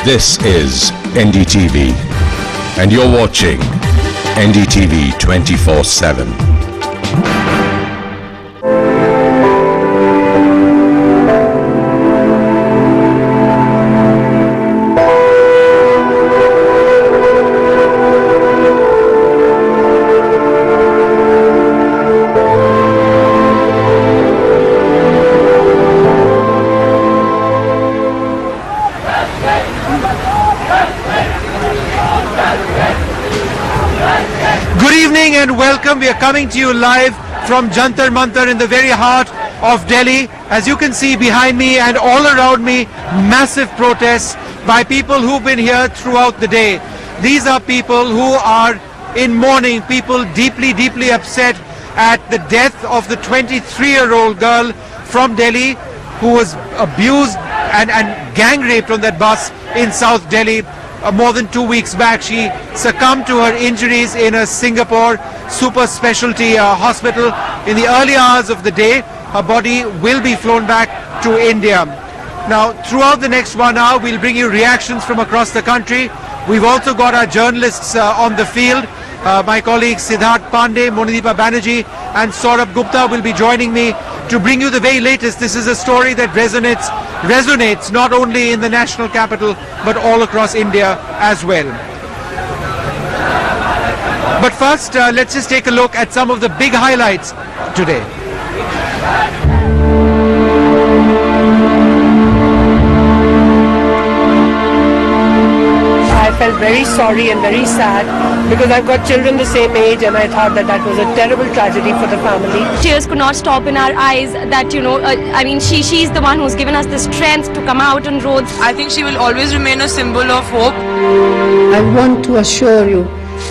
This is NDTV, and you're watching NDTV 24x7. And welcome. We are coming to you live from Jantar Mantar in the very heart of Delhi. As you can see behind me and all around me, massive protests by people who've been here throughout the day. These are people who are in mourning, people deeply upset at the death of the 23-year-old girl from Delhi who was abused and gang raped on that bus in South Delhi. More than 2 weeks back, she succumbed to her injuries in a Singapore super specialty hospital. In the early hours of the day, her body will be flown back to India. Now, throughout the next 1 hour, we'll bring you reactions from across the country. We've also got our journalists on the field. My colleagues Siddharth Pandey, Monideepa Banerjee and Saurabh Gupta will be joining me to bring you the very latest. This is a story that resonates not only in the national capital but all across India as well. But first, let's just take a look at some of the big highlights today. I felt very sorry and very sad because I've got children the same age, and I thought that was a terrible tragedy for the family. Tears could not stop in our eyes that, she's the one who's given us the strength to come out on roads. I think she will always remain a symbol of hope. I want to assure you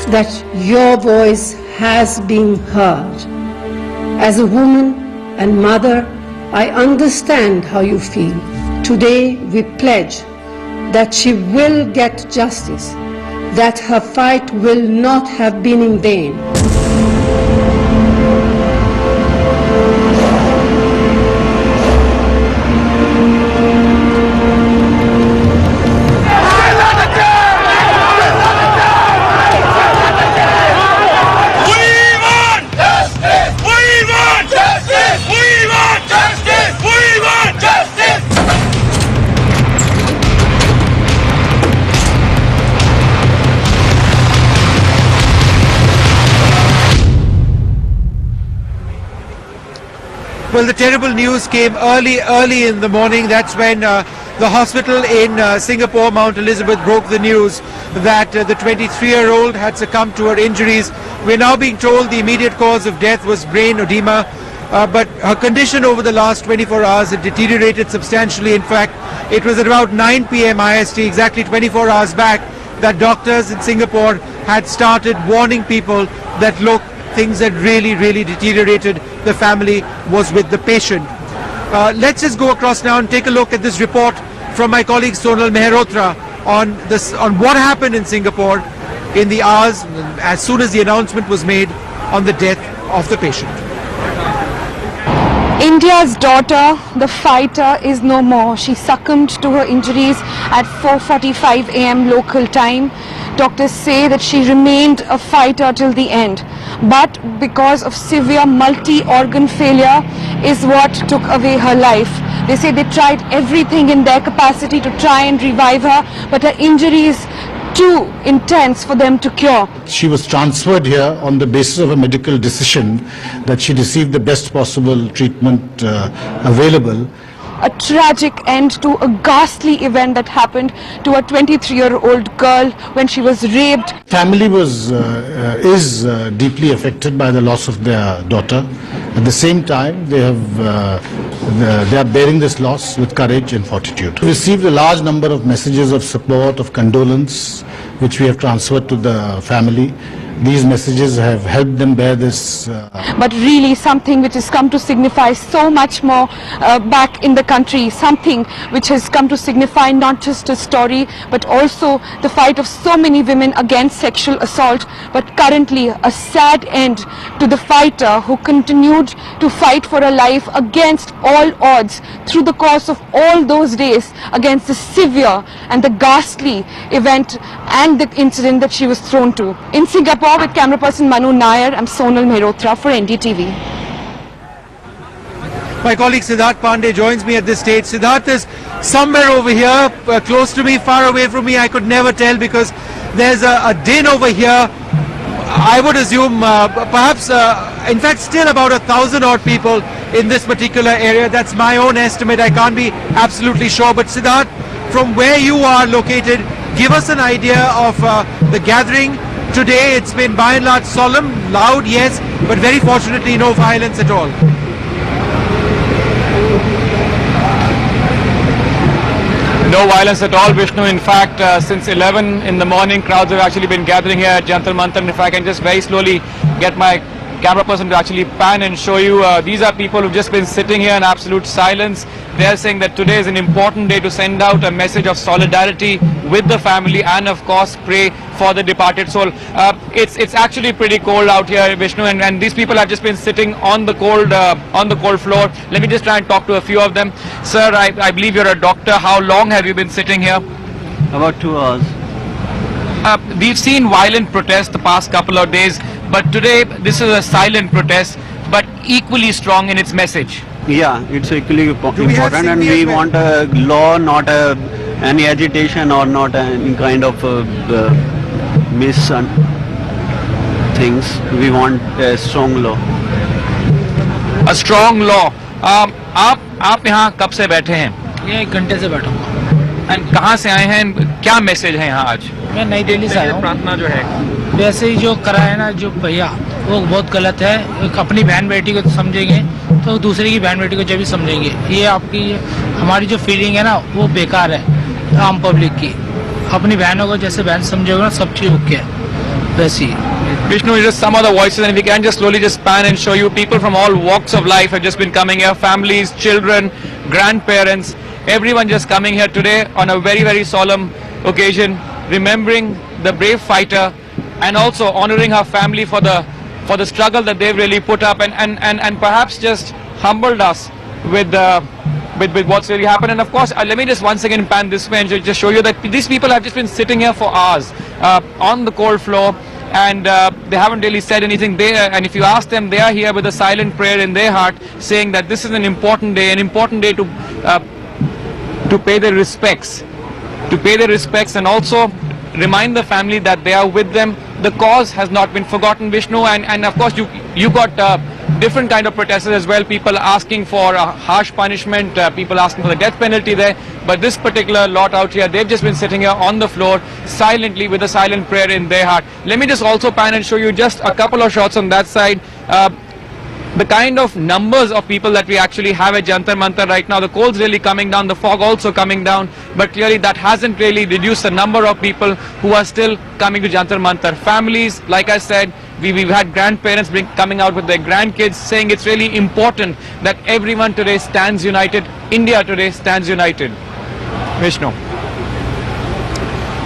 that your voice has been heard. As a woman and mother, I understand how you feel. Today we pledge that she will get justice, that her fight will not have been in vain. Well, the terrible news came early in the morning. That's when the hospital in Singapore, Mount Elizabeth, broke the news that the 23-year-old had succumbed to her injuries. We're now being told the immediate cause of death was brain edema, but her condition over the last 24 hours had deteriorated substantially. In fact, it was at about 9 p.m. IST, exactly 24 hours back, that doctors in Singapore had started warning people that, look, things had really deteriorated. The family was with the patient. Let's just go across now and take a look at this report from my colleague Sonal Mehrotra on what happened in Singapore in the hours as soon as the announcement was made on the death of the patient. India's daughter, the fighter, is no more. She succumbed to her injuries at 4:45 a.m. local time. Doctors say that she remained a fighter till the end, but because of severe multi-organ failure is what took away her life. They say they tried everything in their capacity to try and revive her, but her injury is too intense for them to cure. She was transferred here on the basis of a medical decision that she received the best possible treatment available. A tragic end to a ghastly event that happened to a 23-year-old girl when she was raped. Family is deeply affected by the loss of their daughter. At the same time, they are bearing this loss with courage and fortitude. We received a large number of messages of support, of condolence, which we have transferred to the family. these messages have helped them bear this. But really something which has come to signify so much more back in the country, something which has come to signify not just a story but also the fight of so many women against sexual assault, but currently a sad end to the fighter who continued to fight for her life against all odds through the course of all those days against the severe and the ghastly event and the incident that she was thrown to. In Singapore with camera person Manu Nair, I'm Sonal Mehrotra for NDTV. My colleague Siddharth Pandey joins me at this stage. Siddharth is somewhere over here, close to me, far away from me. I could never tell because there's a din over here. I would assume perhaps, in fact, still about 1,000 odd people in this particular area. That's my own estimate. I can't be absolutely sure. But Siddharth, from where you are located, give us an idea of the gathering today. It's been by and large solemn, loud, yes, but very fortunately no violence at all. No violence at all, Vishnu. In fact, since 11 in the morning, crowds have actually been gathering here at Jantar Mantar. If I can just very slowly get my camera person to actually pan and show you, these are people who've just been sitting here in absolute silence. They're saying that today is an important day to send out a message of solidarity with the family and of course pray for the departed soul. It's actually pretty cold out here, Vishnu, and these people have just been sitting on the cold floor. Let me just try and talk to a few of them. Sir, I believe you're a doctor. How long have you been sitting here? About 2 hours. We've seen violent protests the past couple of days, but today this is a silent protest, but equally strong in its message. Yeah, it's equally important, and we want a law, not any agitation or not any kind of things. We want a strong law. A strong law. आप यहाँ कब से बैठे हैं? ये 1 घंटे से बैठा हूँ। एंड कहाँ से आए हैं? क्या मैसेज है यहाँ आज? मैं नई दिल्ली से आया हूँ। प्रार्थना जो है वैसे ही जो करा है ना जो भैया, वो बहुत गलत है। अपनी बहन बेटी को समझेंगे तो दूसरे की बहन बेटी को जब भी समझेंगे। ये आपकी हमारी जो फीलिंग है ना वो बेकार है आम पब्लिक की। अपनी बहनों को जैसे बहन समझोगे ना सब चीज ओके है वैसी। Vishnu, just some of the voices, and if we can just slowly just pan and show you, people from all walks of life have just been coming here, families, children, grandparents, everyone just coming here today on a very, very solemn occasion, remembering the brave fighter and also honoring her family for the struggle that they've really put up and perhaps just humbled us with what's really happened. And of course, let me just once again pan this way and just show you that these people have just been sitting here for hours on the cold floor, and they haven't really said anything. And if you ask them, they are here with a silent prayer in their heart, saying that this is an important day to pay their respects, and also remind the family that they are with them. The cause has not been forgotten, Vishnu, and of course you got different kind of protests as well. People asking for a harsh punishment, people asking for the death penalty there. But this particular lot out here, they've just been sitting here on the floor silently with a silent prayer in their heart. Let me just also pan and show you just a couple of shots on that side. The kind of numbers of people that we actually have at Jantar Mantar right now. The cold's really coming down, the fog also coming down, but clearly that hasn't really reduced the number of people who are still coming to Jantar Mantar. Families, like I said, we've had grandparents coming out with their grandkids, saying it's really important that everyone today stands united. India today stands united. Vishnu.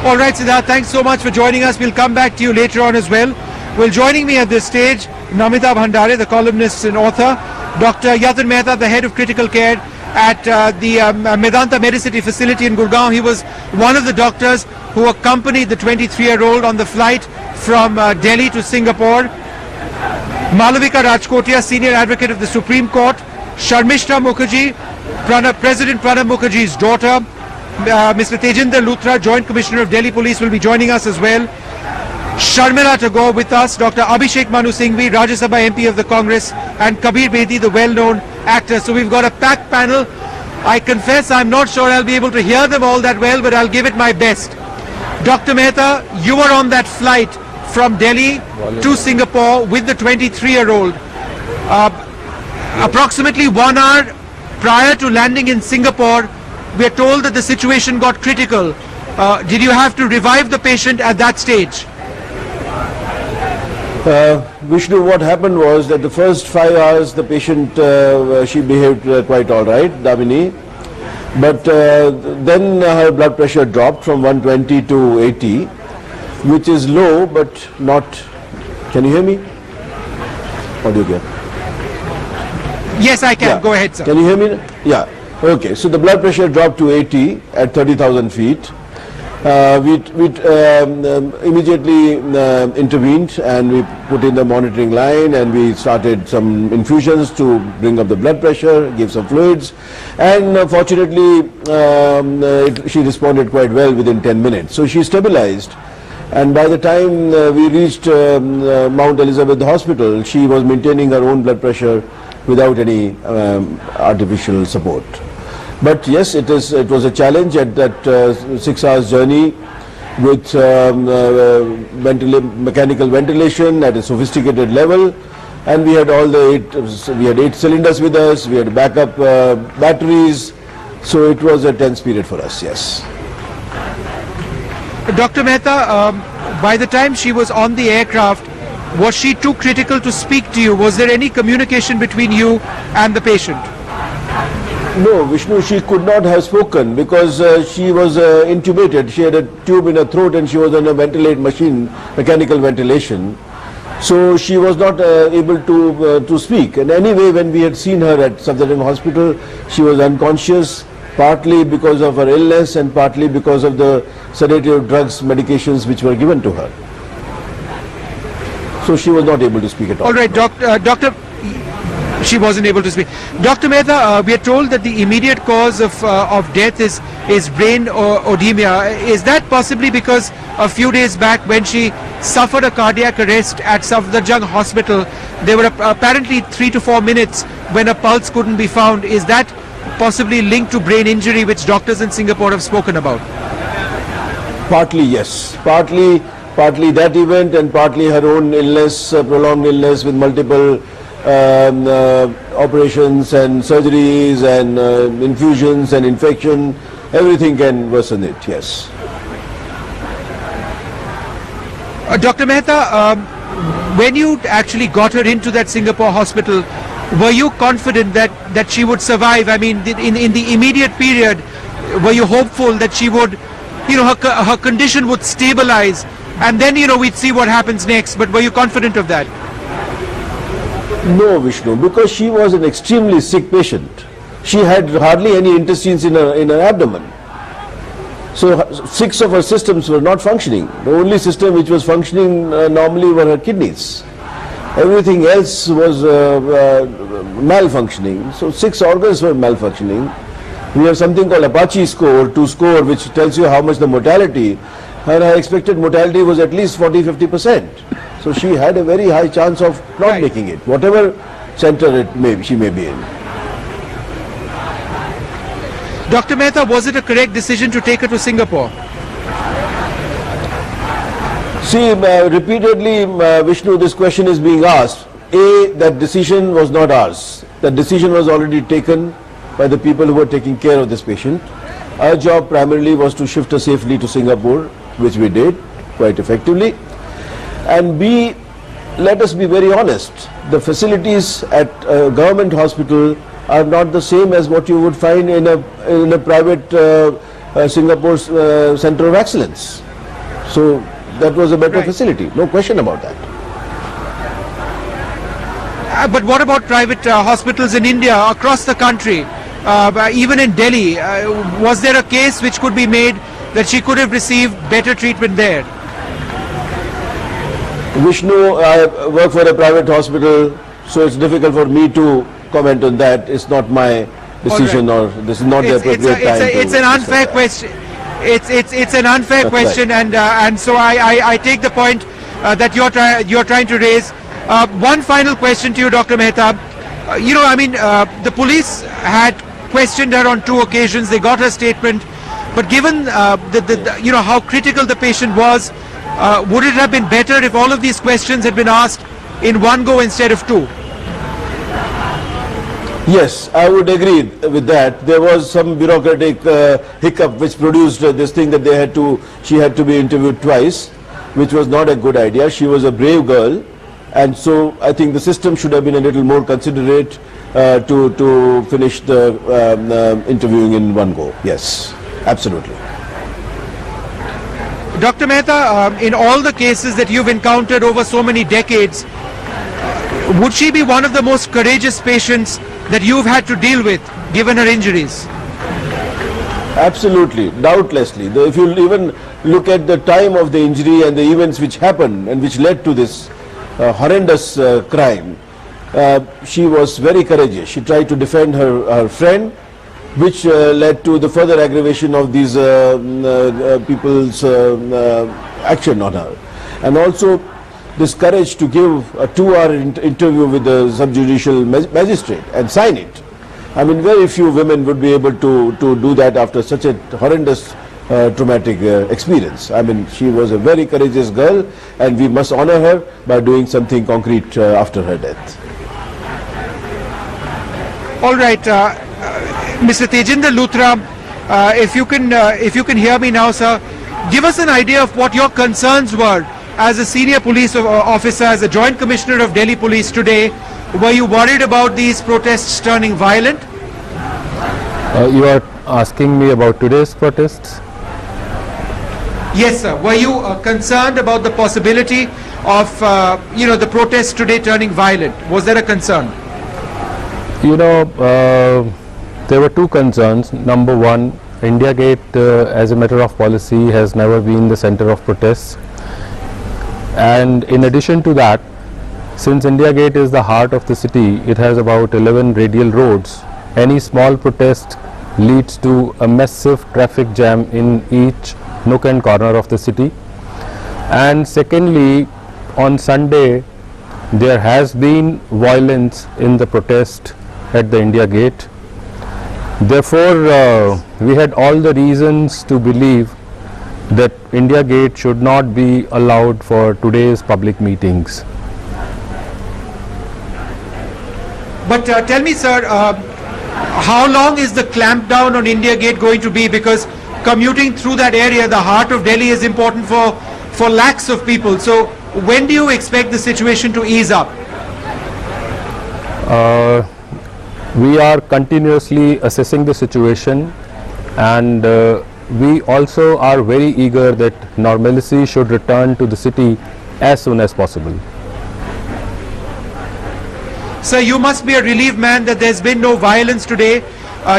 All right, Siddharth, thanks so much for joining us. We'll come back to you later on as well. Well, joining me at this stage, Namita Bhandare, the columnist and author, Dr. Yatin Mehta, the head of critical care at the Medanta Medicity facility in Gurgaon. He was one of the doctors who accompanied the 23-year-old on the flight from Delhi to Singapore. Malavika Rajkotia, senior advocate of the Supreme Court. Sharmishta Mukherjee, President Pranab Mukherjee's daughter. Mr. Tajender Luthra, Joint Commissioner of Delhi Police, will be joining us as well. Sharmila Tagore with us, Dr. Abhishek Manu Singhvi, Rajya Sabha MP of the Congress, and Kabir Bedi, the well-known actor. So we've got a packed panel. I confess I'm not sure I'll be able to hear them all that well, but I'll give it my best. Dr. Mehta, you were on that flight from Delhi to Singapore with the 23-year-old. Approximately 1 hour prior to landing in Singapore, we are told that the situation got critical. Did you have to revive the patient at that stage? Vishnu, what happened was that the first 5 hours the patient, she behaved quite all right, Damini. But then her blood pressure dropped from 120 to 80, which is low but not... Can you hear me? What do you get? Yes, I can. Yeah. Go ahead, sir. Can you hear me? Yeah. Okay. So the blood pressure dropped to 80 at 30,000 feet. We immediately intervened and we put in the monitoring line and we started some infusions to bring up the blood pressure, give some fluids, and fortunately she responded quite well within 10 minutes. So she stabilized, and by the time we reached Mount Elizabeth Hospital, she was maintaining her own blood pressure without any artificial support. But yes, it was a challenge at that 6 hours journey with mechanical ventilation at a sophisticated level, and we had all the 8 cylinders with us, we had backup batteries, so it was a tense period for us, yes. Dr. Mehta, by the time she was on the aircraft, was she too critical to speak to you? Was there any communication between you and the patient? No, Vishnu, she could not have spoken because she was intubated. She had a tube in her throat and she was on a ventilate machine, mechanical ventilation. So she was not able to speak. And anyway, when we had seen her at Safdarjung Hospital, she was unconscious, partly because of her illness and partly because of the sedative drugs, medications which were given to her. So she was not able to speak at all. All right, Doctor, she wasn't able to speak. Dr. Mehta, we are told that the immediate cause of death is brain edema. Is that possibly because a few days back when she suffered a cardiac arrest at Safdarjung Hospital, there were apparently 3 to 4 minutes when a pulse couldn't be found. Is that possibly linked to brain injury, which doctors in Singapore have spoken about? Partly, yes. Partly that event and partly her own illness, prolonged illness with multiple operations and surgeries and infusions and infection. Everything can worsen it, yes. Dr. Mehta, when you actually got her into that Singapore hospital, were you confident that she would survive? I mean, in the immediate period, were you hopeful that she would, her condition would stabilize and then, we'd see what happens next? But were you confident of that? No, Vishnu, because she was an extremely sick patient. She had hardly any intestines in her abdomen. So 6 of her systems were not functioning. The only system which was functioning normally were her kidneys. Everything else was malfunctioning. So 6 organs were malfunctioning. We have something called Apache score, 2 score, which tells you how much the mortality. And her expected mortality was at least 40-50%. So she had a very high chance of not making it, whatever center she may be in. Dr. Mehta, was it a correct decision to take her to Singapore? See, repeatedly, Vishnu, this question is being asked. That decision was not ours. That decision was already taken by the people who were taking care of this patient. Our job primarily was to shift her safely to Singapore, which we did quite effectively. And B, let us be very honest, the facilities at a government hospital are not the same as what you would find in a private Singapore Center of Excellence. So that was a better facility, no question about that. But what about private hospitals in India, across the country, even in Delhi? Was there a case which could be made that she could have received better treatment there? Vishnu, I work for a private hospital, so it's difficult for me to comment on that. It's not my decision, or this is not the appropriate time. It's an unfair question. It's an unfair question, and so I take the point that you're trying to raise. One final question to you, Dr. Mehta. The police had questioned her on 2 occasions. They got her statement, but given how critical the patient was, would it have been better if all of these questions had been asked in one go instead of 2? Yes, I would agree with that. There was some bureaucratic hiccup which produced this thing that she had to be interviewed twice, which was not a good idea. She was a brave girl And so I think the system should have been a little more considerate to finish the interviewing in one go. Yes, absolutely. Dr. Mehta, in all the cases that you've encountered over so many decades, would she be one of the most courageous patients that you've had to deal with, given her injuries? Absolutely, doubtlessly. If you even look at the time of the injury and the events which happened and which led to this horrendous crime, she was very courageous. She tried to defend her friend, which led to the further aggravation of these people's action on her. And also this courage to give a 2-hour interview with the subjudicial magistrate and sign it. I mean, very few women would be able to do that after such a horrendous traumatic experience. I mean, she was a very courageous girl, and we must honor her by doing something concrete after her death. All right, Mr. Tajender Luthra, if you can hear me now, sir, give us an idea of what your concerns were as a senior police officer, as a Joint Commissioner of Delhi Police today. Were you worried about these protests turning violent? You are asking me about today's protests? Yes, sir. Were you concerned about the possibility of, the protests today turning violent? Was there a concern? There were two concerns. Number one, India Gate, as a matter of policy, has never been the center of protests. And in addition to that, since India Gate is the heart of the city, it has about 11 radial roads. Any small protest leads to a massive traffic jam in each nook and corner of the city. And secondly, on Sunday, there has been violence in the protest at the India Gate. Therefore, we had all the reasons to believe that India Gate should not be allowed for today's public meetings. But tell me, sir, how long is the clampdown on India Gate going to be? Because commuting through that area, the heart of Delhi, is important for lakhs of people. So when do you expect the situation to ease up? We are continuously assessing the situation, and we also are very eager that normalcy should return to the city as soon as possible. Sir, you must be a relieved man that there's been no violence today.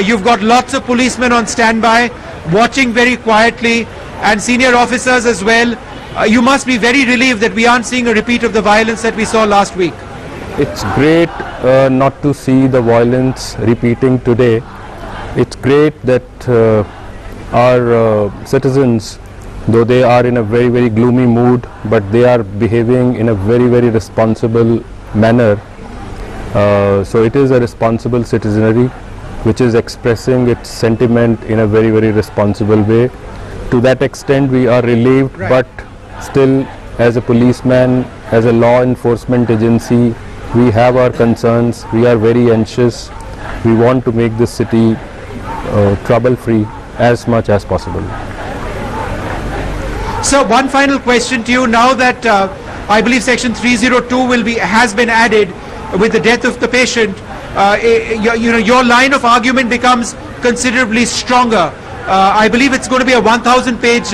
You've got lots of policemen on standby, watching very quietly, and senior officers as well. You must be very relieved that we aren't seeing a repeat of the violence that we saw last week. It's great not to see the violence repeating today. It's great that our citizens, though they are in a very, very gloomy mood, but they are behaving in a very, very responsible manner. So it is a responsible citizenry which is expressing its sentiment in a very, very responsible way. To that extent, we are relieved, but still, as a policeman, as a law enforcement agency, we have our concerns. We are very anxious. We want to make this city trouble-free as much as possible. So one final question to you. Now that I believe Section 302 has been added with the death of the patient, your line of argument becomes considerably stronger. I believe it's going to be a 1,000-page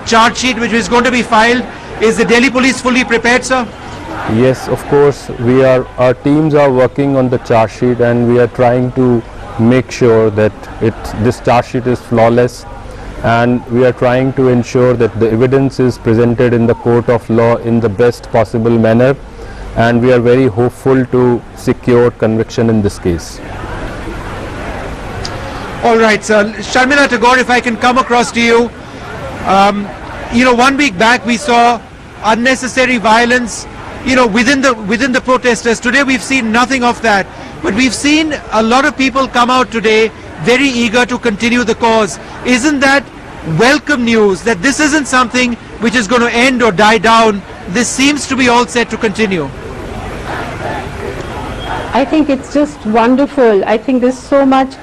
charge sheet which is going to be filed. Is the Delhi Police fully prepared, sir? Yes, of course. Our teams are working on the charge sheet, and we are trying to make sure that this charge sheet is flawless, and we are trying to ensure that the evidence is presented in the court of law in the best possible manner, and we are very hopeful to secure conviction in this case. All right, sir. Sharmila Tagore, if I can come across to you. 1 week back we saw unnecessary violence, within the protesters. Today we've seen nothing of that, but we've seen a lot of people come out today very eager to continue the cause. Isn't that welcome news, that this isn't something which is going to end or die down? This seems to be all set to continue. I think it's just wonderful. I think there's so much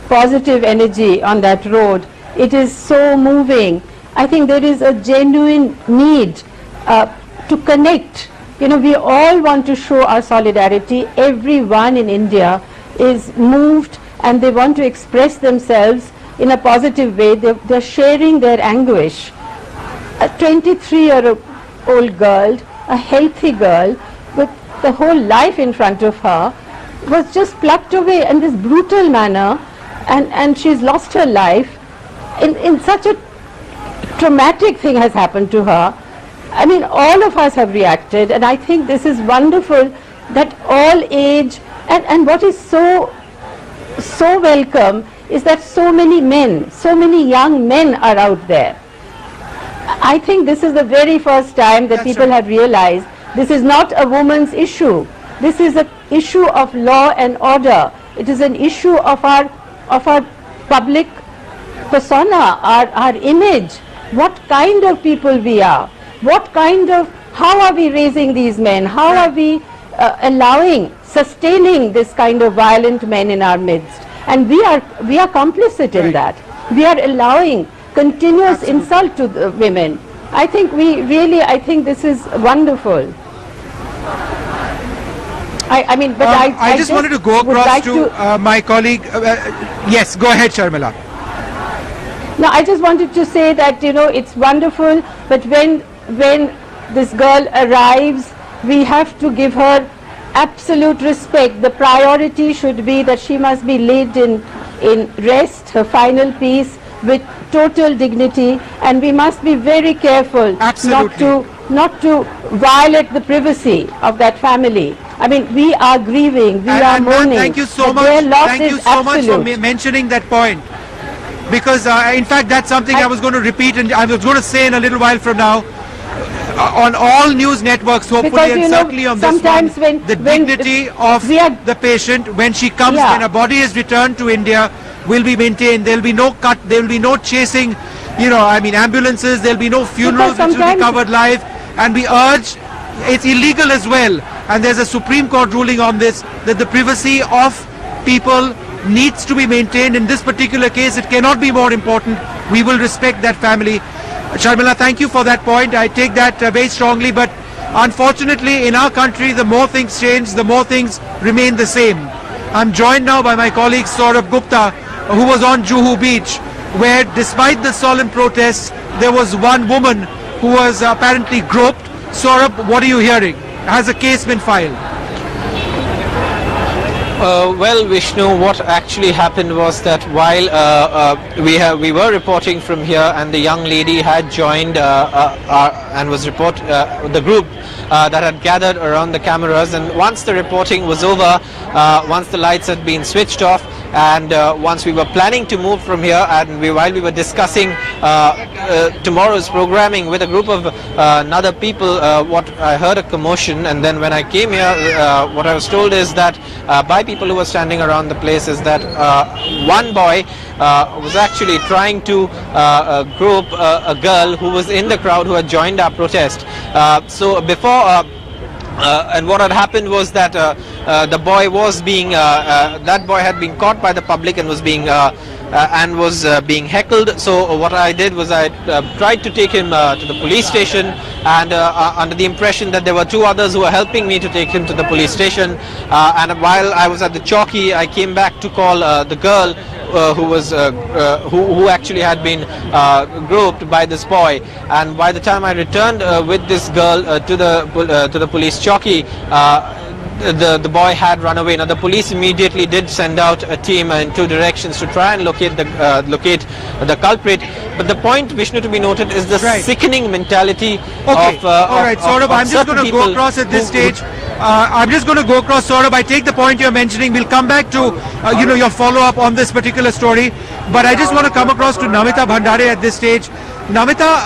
positive energy on that road. It is so moving. I think there is a genuine need to connect you know, we all want to show our solidarity. Everyone in India is moved and they want to express themselves in a positive way. They're sharing their anguish. A 23-year-old girl, a healthy girl with the whole life in front of her, was just plucked away in this brutal manner, and she's lost her life. In such a traumatic thing has happened to her. I mean, all of us have reacted, and I think this is wonderful that all age, and what is so welcome is that so many men, so many young men are out there. I think this is the very first time that people have realized this is not a woman's issue. This is an issue of law and order. It is an issue of our public persona, our image, what kind of people we are, how are we raising these men, how are we sustaining this kind of violent men in our midst. And we are complicit in that. We are allowing continuous insult to the women. I think I think this is wonderful. I just wanted to go across to my colleague. Yes, go ahead, Sharmila. No, I just wanted to say that, you know, it's wonderful, but when this girl arrives, we have to give her absolute respect. The priority should be that she must be laid in rest, her final peace, with total dignity, and we must be very careful not to violate the privacy of that family. I mean, we are grieving, we are mourning. Thank you so much. Thank you so much for mentioning that point. Because in fact, that's something I was going to repeat, and I was going to say in a little while from now, on all news networks, hopefully, and certainly on this one, the dignity of the patient when she comes, when her body is returned to India, will be maintained. There will be no cut, there will be no chasing, you know, I mean, ambulances, there will be no funerals which will be covered live, and we urge, it's illegal as well, and there's a Supreme Court ruling on this, that the privacy of people needs to be maintained. In this particular case, it cannot be more important. We will respect that family. Sharmila, thank you for that point. I take that very strongly, but unfortunately in our country, the more things change, the more things remain the same. I'm joined now by my colleague Saurabh Gupta, who was on Juhu Beach, where despite the solemn protests, there was one woman who was apparently groped. Saurabh, what are you hearing? Has a case been filed? Well, Vishnu, what actually happened was that while we were reporting from here, and the young lady had joined and was the group that had gathered around the cameras, and once the reporting was over, once the lights had been switched off, and once we were planning to move from here, and while we were discussing tomorrow's programming with a group of other people, what I heard a commotion, and then when I came here, what I was told is that by people who were standing around the place is that one boy was actually trying to grope a girl who was in the crowd who had joined our protest. So before and what had happened was that the boy was being that boy had been caught by the public and was being being heckled. So what I did was I tried to take him to the police station, and under the impression that there were two others who were helping me to take him to the police station, and while I was at the chowki, I came back to call the girl who actually had been groped by this boy. And by the time I returned with this girl to the police chowki, the boy had run away. Now the police immediately did send out a team in two directions to try and locate the culprit. But the point, Vishnu, to be noted is the sickening mentality of all right, Saurabh, I'm just going to go across at this stage. I'm just going to go across, Saurabh. I take the point you're mentioning. We'll come back to your follow-up on this particular story. But I just want to come across to Namita Bhandare at this stage. Namita,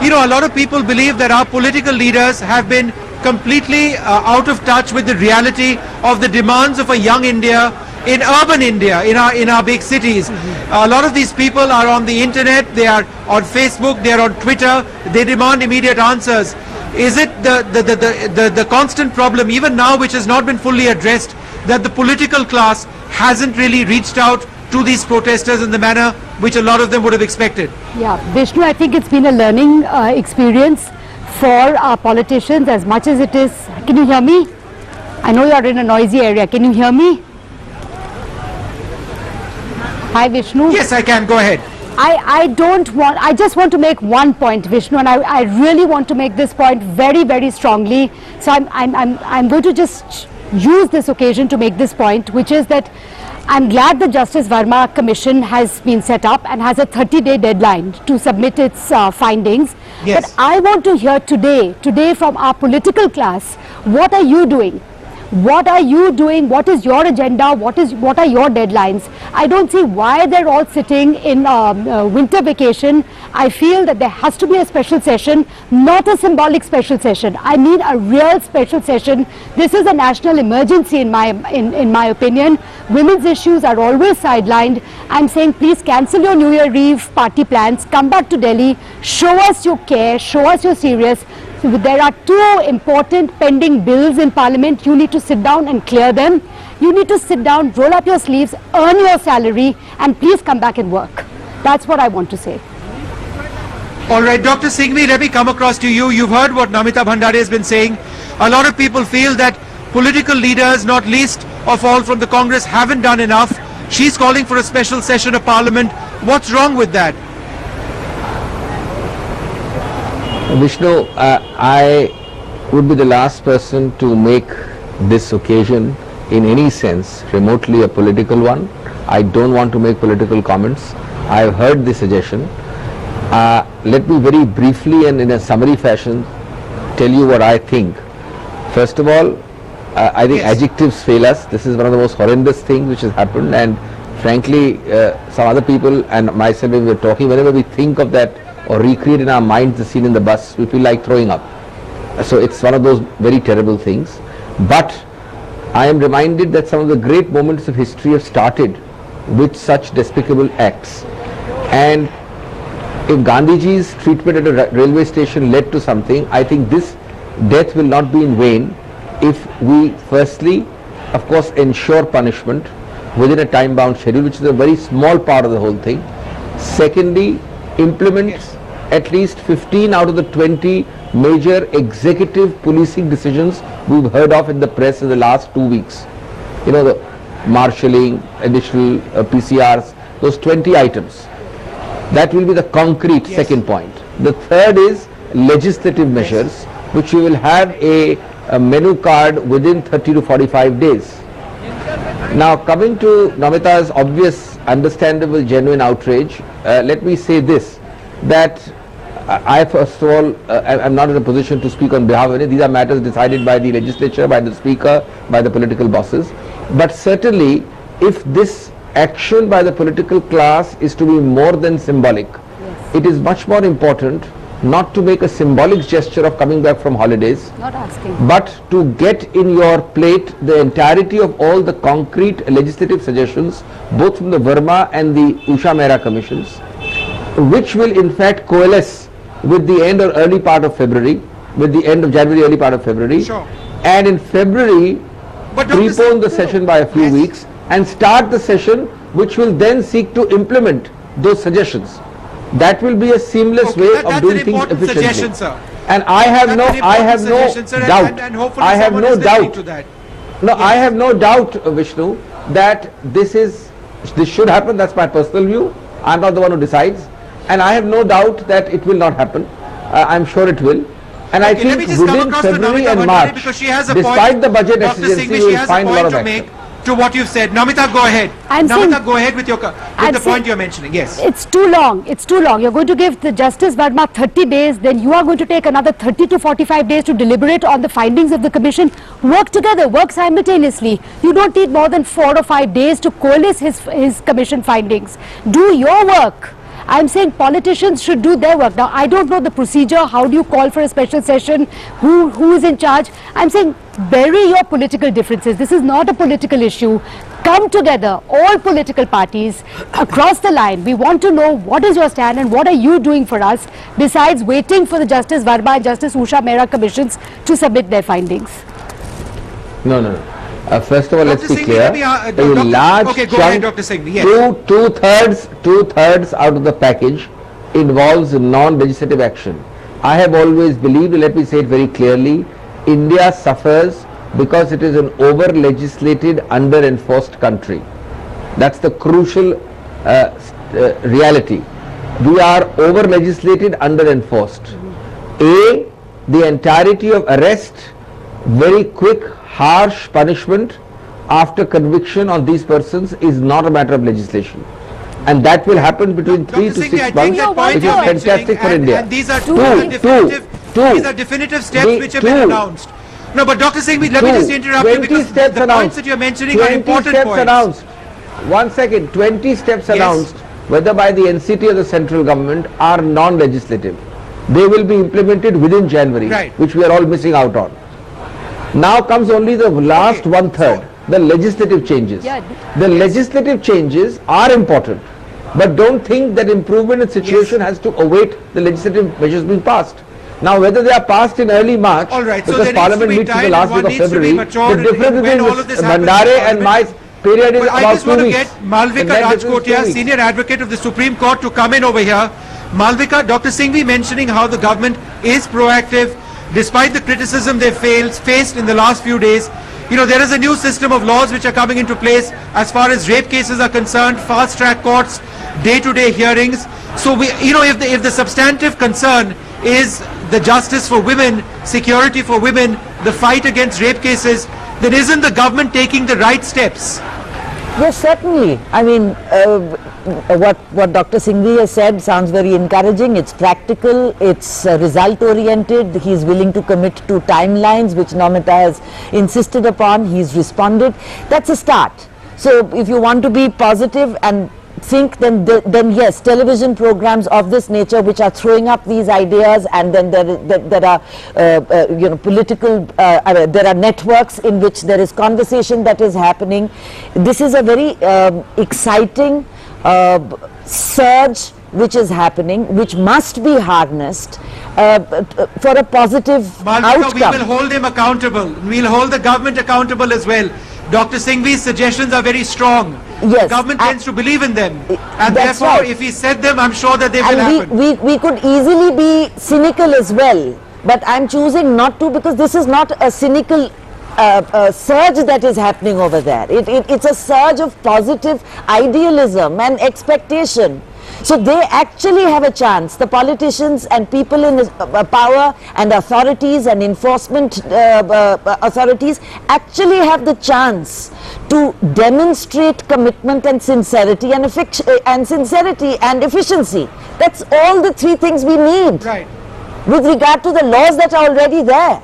a lot of people believe that our political leaders have been completely out of touch with the reality of the demands of a young India, in urban India, in our big cities. A lot of these people are on the internet, they are on Facebook, they are on Twitter, they demand immediate answers. Is it the constant problem, even now, which has not been fully addressed, that the political class hasn't really reached out to these protesters in the manner which a lot of them would have expected? Yeah, Vishnu, I think it's been a learning experience for our politicians as much as it is. Can you hear me? I know you are in a noisy area. Can you hear me? Hi Vishnu. Yes, I can. Go ahead. I just want to make one point, Vishnu, and I really want to make this point very, very strongly. So I'm going to just use this occasion to make this point, which is that I'm glad the Justice Verma Commission has been set up and has a 30-day deadline to submit its findings. Yes. But I want to hear today from our political class, what are you doing? What are you doing? What is your agenda? What are your deadlines? I don't see why they're all sitting in winter vacation. I feel that there has to be a special session, not a symbolic special session. I mean a real special session. This is a national emergency in my opinion. Women's issues are always sidelined. I'm saying please cancel your New Year Eve party plans, come back to Delhi, show us you care, show us you're serious. There are two important pending bills in Parliament. You need to sit down and clear them. You need to sit down, roll up your sleeves, earn your salary, and please come back and work. That's what I want to say. All right, Dr. Singhvi, let me come across to you. You've heard what Namita Bhandari has been saying. A lot of people feel that political leaders, not least of all from the Congress, haven't done enough. She's calling for a special session of Parliament. What's wrong with that? Vishnu, I would be the last person to make this occasion in any sense remotely a political one. I don't want to make political comments. I have heard the suggestion. Let me very briefly and in a summary fashion tell you what I think. First of all, I think adjectives fail us. This is one of the most horrendous things which has happened, and frankly some other people and myself, when we were talking, whenever we think of that or recreate in our minds the scene in the bus, we feel like throwing up. So it's one of those very terrible things. But I am reminded that some of the great moments of history have started with such despicable acts. And if Gandhiji's treatment at a railway station led to something, I think this death will not be in vain if we firstly, of course, ensure punishment within a time-bound schedule, which is a very small part of the whole thing. Secondly, implement at least 15 out of the 20 major executive policing decisions we've heard of in the press in the last 2 weeks. You know, the marshalling, additional PCRs, those 20 items. That will be the concrete second point. The third is legislative measures, which we will have a menu card within 30 to 45 days. Now, coming to Namita's obvious, understandable, genuine outrage, let me say this, that I first of all, I'm not in a position to speak on behalf of any. These are matters decided by the legislature, by the speaker, by the political bosses. But certainly, if this action by the political class is to be more than symbolic, it is much more important not to make a symbolic gesture of coming back from holidays, but to get in your plate the entirety of all the concrete legislative suggestions, both from the Verma and the Usha Mehra commissions, which will in fact coalesce with the end or early part of February, with the end of January, early part of February, and in February prepone the session by a few weeks and start the session, which will then seek to implement those suggestions. That will be a seamless way of doing things efficiently. And I have no doubt. I have no doubt. No, I have no doubt, Vishnu, that this should happen. That's my personal view. I'm not the one who decides, and I have no doubt that it will not happen. I'm sure it will. And I think within February and March, despite the budget exigency, we will find a lot of action. To what you've said, Namita, go ahead. Namita, go ahead with the point you're mentioning. Yes. It's too long. It's too long. You're going to give the Justice Verma 30 days, then you are going to take another 30 to 45 days to deliberate on the findings of the commission. Work together, work simultaneously. You don't need more than 4 or 5 days to coalesce his commission findings. Do your work. I'm saying politicians should do their work. Now, I don't know the procedure. How do you call for a special session? Who is in charge? I'm saying bury your political differences. This is not a political issue. Come together, all political parties, across the line. We want to know what is your stand and what are you doing for us, besides waiting for the Justice Verma and Justice Usha Mehra commissions to submit their findings. No. First of all, let's be clear. A large chunk, two-thirds out of the package involves non-legislative action. I have always believed, let me say it very clearly, India suffers because it is an over-legislated, under-enforced country. That's the crucial reality. We are over-legislated, under-enforced. The entirety of arrest, very quick, harsh punishment after conviction on these persons is not a matter of legislation. And that will happen between 3 to 6 months, which is fantastic for India. And these are these are definitive steps which have been announced. No, but Dr. Singh, let me just interrupt you because the points that you're mentioning are important points. Announced. 1 second, 20 steps announced, whether by the NCT or the central government, are non-legislative. They will be implemented within January, which we are all missing out on. Now comes only the last one-third, the legislative changes. The legislative changes are important, but don't think that improvement in situation has to await the legislative measures being passed. Now whether they are passed in early March, because Parliament meets in the last week of February, the difference between this Mandare and my period is about 2 weeks. I just want to get Malvika Rajkotia, senior advocate of the Supreme Court, to come in over here. Malvika, Dr. Singhvi mentioning how the government is proactive despite the criticism they faced in the last few days. You know, there is a new system of laws which are coming into place as far as rape cases are concerned, fast-track courts, day-to-day hearings. So we, you know, if the substantive concern is the justice for women, security for women, the fight against rape cases, then isn't the government taking the right steps? Yes, certainly. I mean, what Dr. Singhvi has said sounds very encouraging. It's practical, it's result-oriented. He's willing to commit to timelines, which Namita has insisted upon. He's responded. That's a start. So if you want to be positive and think, then yes, television programs of this nature which are throwing up these ideas, and then there are you know, political, there are networks in which there is conversation that is happening. This is a very exciting surge which is happening, which must be harnessed for a positive outcome. We will hold him accountable. We'll hold the government accountable as well. Dr. Singhvi's suggestions are very strong. Yes, the government tends to believe in them, and therefore if he said them, I'm sure that they will happen. We could easily be cynical as well, but I'm choosing not to, because this is not a cynical surge that is happening over there. It's a surge of positive idealism and expectation. So they actually have a chance. The politicians and people in power and authorities and enforcement authorities actually have the chance to demonstrate commitment and sincerity and efficiency. That's all the three things we need. Right. With regard to the laws that are already there.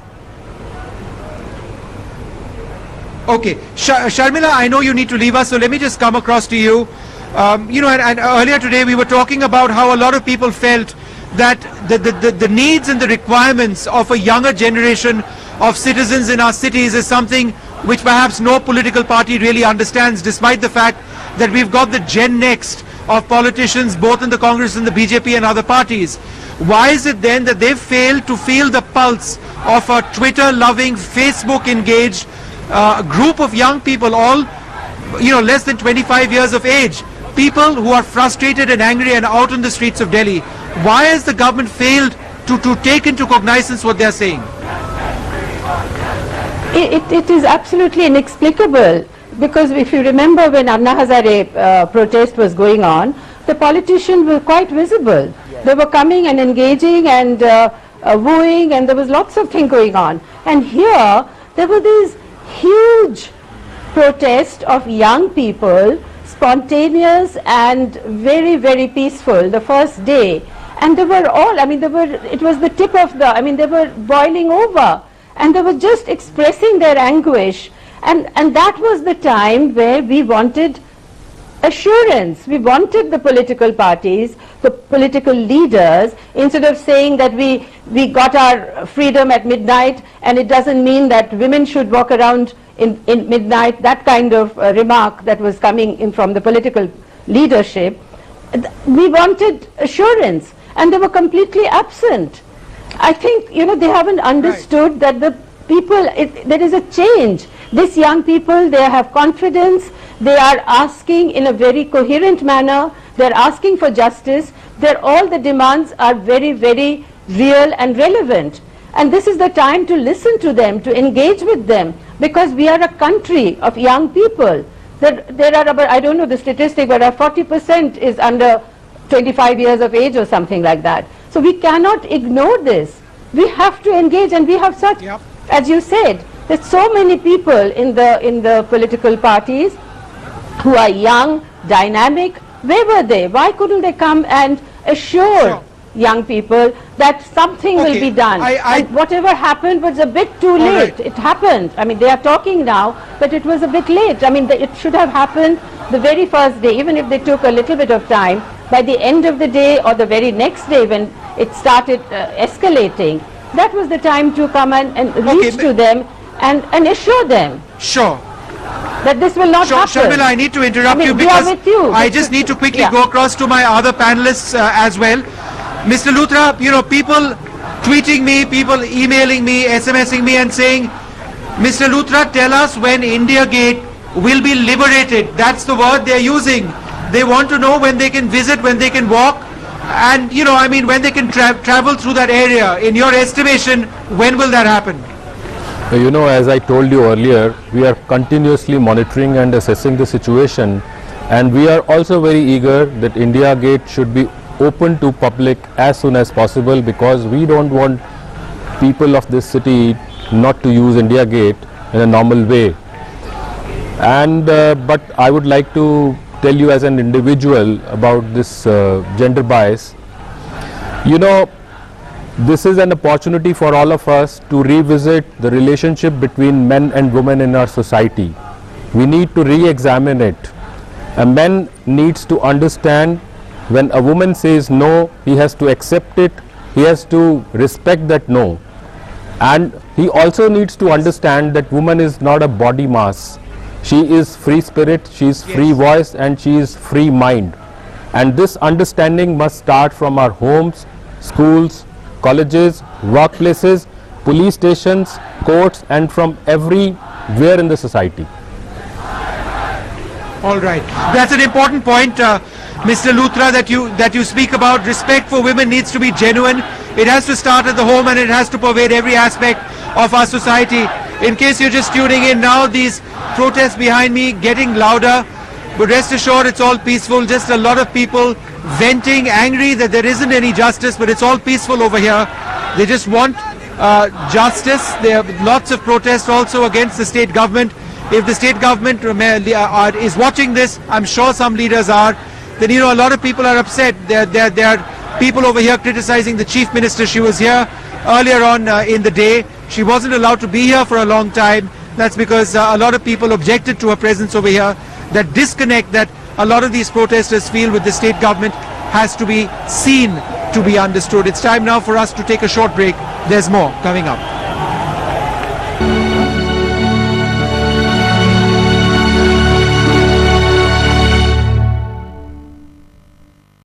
Okay, Sharmila, I know you need to leave us, so let me just come across to you. You know, and earlier today we were talking about how a lot of people felt that the needs and the requirements of a younger generation of citizens in our cities is something which perhaps no political party really understands, despite the fact that we've got the Gen Next of politicians both in the Congress and the BJP and other parties. Why is it then that they've failed to feel the pulse of a Twitter-loving, Facebook-engaged group of young people, all, you know, less than 25 years of age, people who are frustrated and angry and out on the streets of Delhi? Why has the government failed to take into cognizance what they're saying? It is absolutely inexplicable, because if you remember when Anna Hazare protest was going on, the politicians were quite visible. They were coming and engaging and wooing, and there was lots of things going on. And here there were these huge protests of young people, spontaneous and very, very peaceful, the first day. And they were all, I mean, it was the tip of the, I mean, they were boiling over, and they were just expressing their anguish. And that was the time where we wanted assurance. We wanted the political parties, the political leaders, instead of saying that we got our freedom at midnight and it doesn't mean that women should walk around in midnight, that kind of remark that was coming in from the political leadership. We wanted assurance, and they were completely absent. I think, you know, they haven't understood that the people, there is a change. These young people, they have confidence, they are asking in a very coherent manner, they're asking for justice, all the demands are very, very real and relevant. And this is the time to listen to them, to engage with them, because we are a country of young people. There are about, I don't know the statistic, but 40% is under 25 years of age or something like that. So we cannot ignore this. We have to engage, and we have such, as you said, there's so many people in the political parties who are young, dynamic. Where were they? Why couldn't they come and assure young people that something will be done? And whatever happened was a bit too late. It happened. I mean, they are talking now, but it was a bit late. I mean, it should have happened the very first day, even if they took a little bit of time. By the end of the day or the very next day when it started escalating, that was the time to come and reach to them and assure them. Sure. That this will not happen. Sharmila, I need to interrupt you because I just need to quickly go across to my other panelists as well. Mr. Luthra, you know, people tweeting me, people emailing me, SMSing me and saying, Mr. Luthra, tell us when India Gate will be liberated. That's the word they're using. They want to know when they can visit, when they can walk, and, you know, I mean, when they can travel through that area. In your estimation, when will that happen? You know, as I told you earlier, we are continuously monitoring and assessing the situation, and we are also very eager that India Gate should be open to public as soon as possible, because we don't want people of this city not to use India Gate in a normal way. And but I would like to tell you as an individual about this gender bias. You know, this is an opportunity for all of us to revisit the relationship between men and women in our society. We need to re-examine it. A man needs to understand when a woman says no, he has to accept it, he has to respect that no. And he also needs to understand that woman is not a body mass. She is free spirit, she is free voice, and she is free mind. And this understanding must start from our homes, schools, colleges, workplaces, police stations, courts, and from everywhere in the society. All right, that's an important point, Mr. Luthra, that you speak about. Respect for women needs to be genuine. It has to start at the home, and it has to pervade every aspect of our society. In case you're just tuning in now, these protests behind me getting louder, but rest assured it's all peaceful. Just a lot of people venting, angry that there isn't any justice, but it's all peaceful over here. They just want justice. There are lots of protests also against the state government. If the state government is watching this, I'm sure some leaders are, then, you know, a lot of people are upset. There are people over here criticizing the chief minister. She was here earlier on in the day. She wasn't allowed to be here for a long time. That's because a lot of people objected to her presence over here. That disconnect that a lot of these protesters feel with the state government has to be seen, to be understood. It's time now for us to take a short break. There's more coming up.